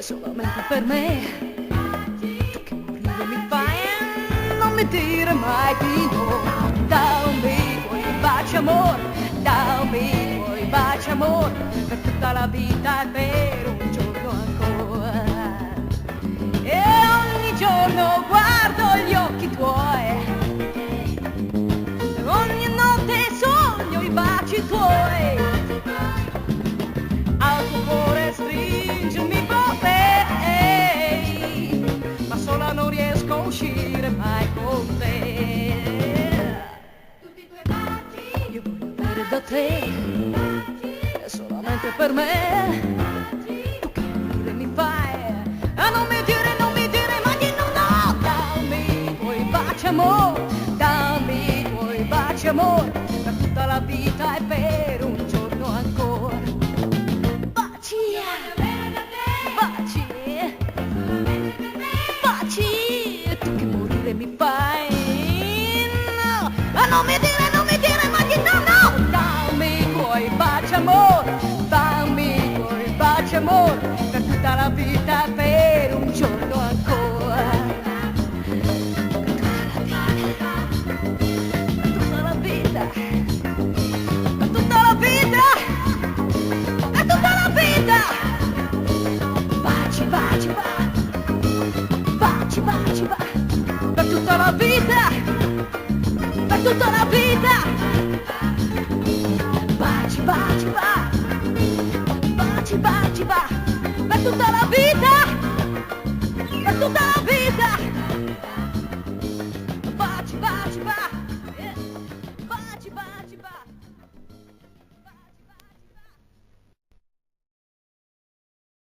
solamente per me. Tu che morire mi fai, non mi dire mai di no. Dammi i tuoi baci amor, dammi i tuoi baci amor, per tutta la vita e per un giorno ancora. E ogni giorno guardo gli occhi tuoi, ogni notte sogno i baci tuoi. Al tuo cuore stringermi vorrei, ma sola non riesco a uscire mai con te. Tutti i tuoi baci, Io voglio avere da te, è solamente per me. Tu che morire mi fai, a non mi dire mai di no, no. Dammi i tuoi baci amor, dammi i tuoi baci amor, per tutta la vita e per un giorno ancora. Baci, avere da te, baci, solamente per me. baci, tu che morire mi fai, no, a non mi dire mai di no, no. Dammi i tuoi baci amor, dammi i tuoi baci amor, per tutta la vita e per un giorno ancora. Per tutta la vita, per tutta la vita, per tutta la vita. Baci, baci, baci, baci, baci, per tutta la vita, per tutta la vita. Baci, baci, baci, baci, baci, per tutta la vita, per tutta la vita.